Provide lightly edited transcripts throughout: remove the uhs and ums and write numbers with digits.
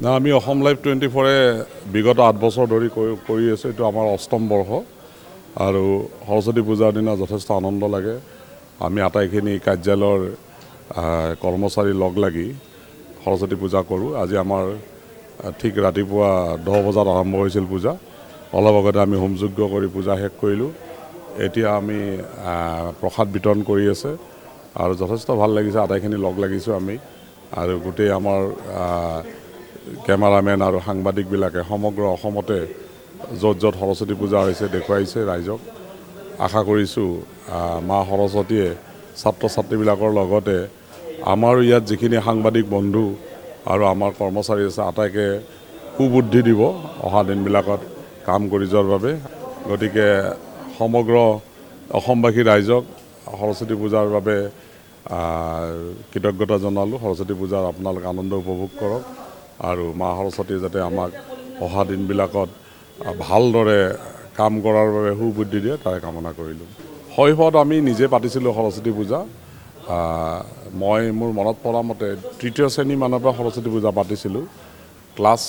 না আমি অসম লাইভ 24-এ বিগত 8 বছৰ ধৰি কৰি আছোঁ। এইটো আমাৰ অষ্টম বৰ্ষ আৰু সৰস্বতী পূজাৰ দিনা যথেষ্ট আনন্দ লাগে। আমি আটাইখিনি কাৰ্যালয়ৰ কৰ্মচাৰী লগ লাগি সৰস্বতী পূজা কৰোঁ। আজি আমাৰ ঠিক ৰাতিপুৱা 10 বজাত আৰম্ভ হৈছিল পূজা। অলপ আগতে আমি হোমযজ্ঞ কৰি পূজা শেষ কৰিলোঁ। এতিয়া আমি প্ৰসাদ বিতৰণ কৰি আছে আৰু যথেষ্ট ভাল লাগিছে। আটাইখিনি লগ লাগিছোঁ আমি আৰু গোটেই আমাৰ কেমেৰামেন আৰু সাংবাদিকবিলাকে সমগ্ৰ অসমতে য'ত য'ত সৰস্বতী পূজা হৈছে দেখুৱাইছে ৰাইজক। আশা কৰিছোঁ মা সৰস্বতীয়ে ছাত্ৰ ছাত্ৰীবিলাকৰ লগতে আমাৰ ইয়াত যিখিনি সাংবাদিক বন্ধু আৰু আমাৰ কৰ্মচাৰী আছে আটাইকে সুবুদ্ধি দিব অহা দিনবিলাকত কাম কৰি যোৱাৰ বাবে। গতিকে সমগ্ৰ অসমবাসী ৰাইজক সৰস্বতী পূজাৰ বাবে কৃতজ্ঞতা জনালোঁ। সৰস্বতী পূজাৰ আপোনালোকে আনন্দ উপভোগ কৰক আৰু মা সৰস্বতীয়ে যাতে আমাক অহা দিনবিলাকত ভালদৰে কাম কৰাৰ বাবে সুবুদ্ধি দিয়ে তাৰে কামনা কৰিলোঁ। শৈশৱত আমি নিজে পাতিছিলোঁ সৰস্বতী পূজা। মই মোৰ মনত পৰা মতে 3য় শ্ৰেণীমানৰ পৰা সৰস্বতী পূজা পাতিছিলোঁ। ক্লাছ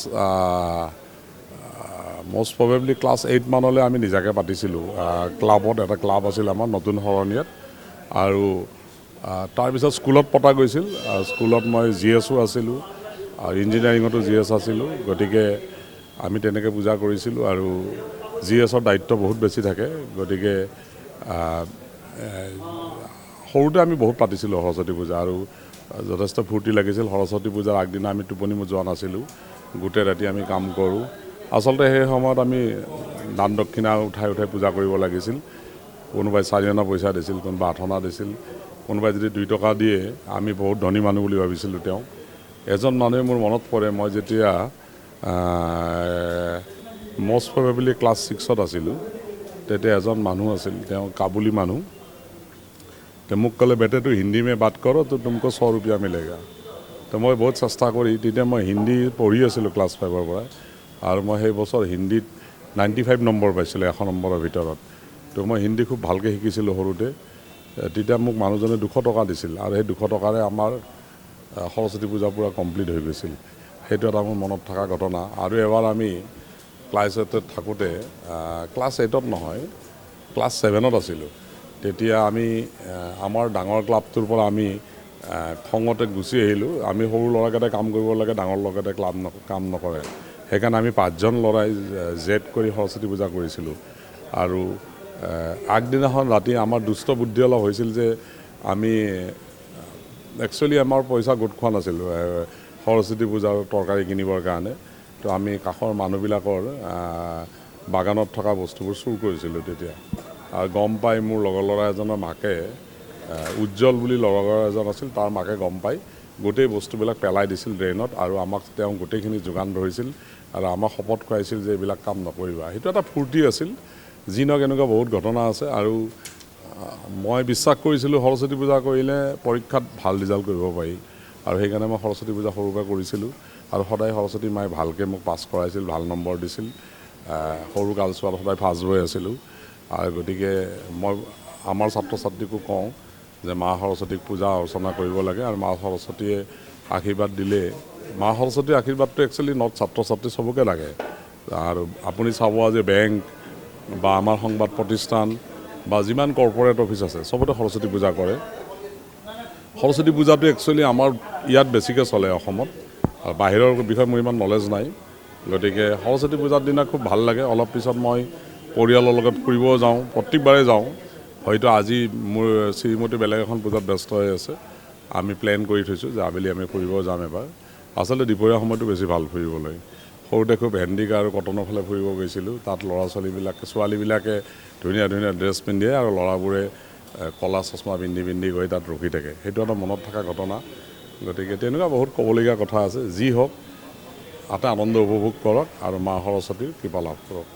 মষ্ট প্ৰবেবলি ক্লাছ 8 মানলৈ আমি নিজাকৈ পাতিছিলোঁ। ক্লাবত এটা ক্লাব আছিল আমাৰ নতুন শৰণীয়াত আৰু তাৰপিছত স্কুলত পতা গৈছিল। স্কুলত মই GSও আছিলোঁ আৰু ইঞ্জিনিয়াৰিঙতো GS আছিলোঁ। গতিকে আমি তেনেকৈ পূজা কৰিছিলোঁ আৰু GSৰ দায়িত্ব বহুত বেছি থাকে। গতিকে সৰুতে আমি বহুত পাতিছিলোঁ সৰস্বতী পূজা আৰু যথেষ্ট ফূৰ্তি লাগিছিল। সৰস্বতী পূজাৰ আগদিনা আমি টোপনি যোৱা নাছিলোঁ। গোটেই ৰাতি আমি কাম কৰোঁ। আচলতে সেই সময়ত আমি দান দক্ষিণা উঠাই পূজা কৰিব লাগিছিল। কোনোবাই 4 অনা পইচা দিছিল, কোনোবাই 8 অনা দিছিল, কোনোবাই যদি 2 টকা দিয়ে আমি বহুত ধনী মানুহ বুলি ভাবিছিলোঁ। তেওঁ এজন মানুহে মোৰ মনত পৰে, মই যেতিয়া মষ্ট প্ৰবেবলি ক্লাছ 6ত আছিলোঁ তেতিয়া এজন মানুহ আছিল, তেওঁ কাবুলী মানুহ। তেওঁ মোক ক'লে বেটে তু হিন্দী মে বাত কৰো তো তুমকো 100 रुपया मिलेगा। তো মই বহুত চেষ্টা কৰি তেতিয়া মই হিন্দী পঢ়ি আছিলোঁ ক্লাছ 5ৰ পৰা আৰু মই সেই বছৰ হিন্দীত 95 নম্বৰ পাইছিলোঁ 100 নম্বৰৰ ভিতৰত। তো মই হিন্দী খুব ভালকৈ শিকিছিলোঁ সৰুতে। তেতিয়া মোক মানুহজনে 200 টকা দিছিল আৰু সেই 200 টকাৰে আমাৰ সৰস্বতী পূজা পূৰা কমপ্লিট হৈ গৈছিল। সেইটো এটা মোৰ মনত থকা ঘটনা। আৰু এবাৰ আমি ক্লাছ 8ত থাকোঁতে, ক্লাছ 8ত নহয় ক্লাছ 7ত আছিলোঁ, তেতিয়া আমি আমাৰ ডাঙৰ ক্লাবটোৰ পৰা আমি খঙতে গুচি আহিলোঁ। আমি সৰু ল'ৰাকেইটাই কাম কৰিব লাগে, ডাঙৰ ল'ৰাকেইটাই কাম নকৰে। সেইকাৰণে আমি 5জন ল'ৰাই জেদ কৰি সৰস্বতী পূজা কৰিছিলোঁ। আৰু আগদিনাখন ৰাতি আমাৰ দুষ্ট বুদ্ধি অলপ হৈছিল যে আমি একচুৱেলি আমাৰ পইচা গোট খোৱা নাছিলোঁ সৰস্বতী পূজাৰ তৰকাৰী কিনিবৰ কাৰণে। তো আমি কাষৰ মানুহবিলাকৰ বাগানত থকা বস্তুবোৰ চুৰ কৰিছিলোঁ তেতিয়া। আৰু গম পাই মোৰ লগৰ ল'ৰা এজনৰ মাকে, উজ্জ্বল বুলি লগৰ এজন আছিল, তাৰ মাকে গম পাই গোটেই বস্তুবিলাক পেলাই দিছিল ড্ৰেইনত আৰু আমাক তেওঁ গোটেইখিনি যোগান ধৰিছিল আৰু আমাক শপত খুৱাইছিল যে এইবিলাক কাম নকৰিবা। সেইটো এটা ফূৰ্তি আছিল। যি নহওক এনেকুৱা বহুত ঘটনা আছে আৰু মই বিশ্বাস কৰিছিলোঁ সৰস্বতী পূজা কৰিলে পৰীক্ষাত ভাল ৰিজাল্ট কৰিব পাৰি আৰু সেইকাৰণে মই সৰস্বতী পূজা সৰুৰ পৰা কৰিছিলোঁ আৰু সদায় সৰস্বতী মায়ে ভালকৈ মোক পাছ কৰাইছিল, ভাল নম্বৰ দিছিল। সৰু কালচোৱাত সদায় ফাৰ্ষ্ট হৈ আছিলোঁ। আৰু গতিকে মই আমাৰ ছাত্ৰ ছাত্ৰীকো কওঁ যে মা সৰস্বতীক পূজা অৰ্চনা কৰিব লাগে আৰু মা সৰস্বতীয়ে আশীৰ্বাদ দিলে, মা সৰস্বতীৰ আশীৰ্বাদটো একচুৱেলি নট ছাত্ৰ ছাত্ৰী চবকে লাগে। আৰু আপুনি চাব আজি বেংক বা আমাৰ সংবাদ প্ৰতিষ্ঠান বা যিমান কৰ্পৰেট অফিচ আছে চবতে সৰস্বতী পূজা কৰে। সৰস্বতী পূজাটো একচুৱেলি আমাৰ ইয়াত বেছিকৈ চলে অসমত, আৰু বাহিৰৰ বিষয়ে মোৰ ইমান নলেজ নাই। গতিকে সৰস্বতী পূজাৰ দিনা খুব ভাল লাগে। অলপ পিছত মই পৰিয়ালৰ লগত ফুৰিব যাওঁ, প্ৰত্যেকবাৰে যাওঁ। হয়তো আজি মোৰ শ্ৰীমতী বেলেগ এখন পূজাত ব্যস্ত হৈ আছে। আমি প্লেন কৰি থৈছোঁ যে আবেলি আমি ফুৰিব যাম এবাৰ। আচলতে দুপৰীয়া সময়টো বেছি ভাল ফুৰিবলৈ। সৰুতে খুব হেণ্ডিকা আৰু কটনৰ ফালে ফুৰিব গৈছিলোঁ। তাত ছোৱালীবিলাকে ধুনীয়া ধুনীয়া ড্ৰেছ পিন্ধে আৰু ল'ৰাবোৰে ক'লা চশমা পিন্ধি গৈ তাত ৰখি থাকে। সেইটো এটা মনত থকা ঘটনা। গতিকে তেনেকুৱা বহুত ক'বলগীয়া কথা আছে। যি হওক আনন্দ উপভোগ কৰক আৰু মা সৰস্বতীৰ কৃপা লাভ কৰক।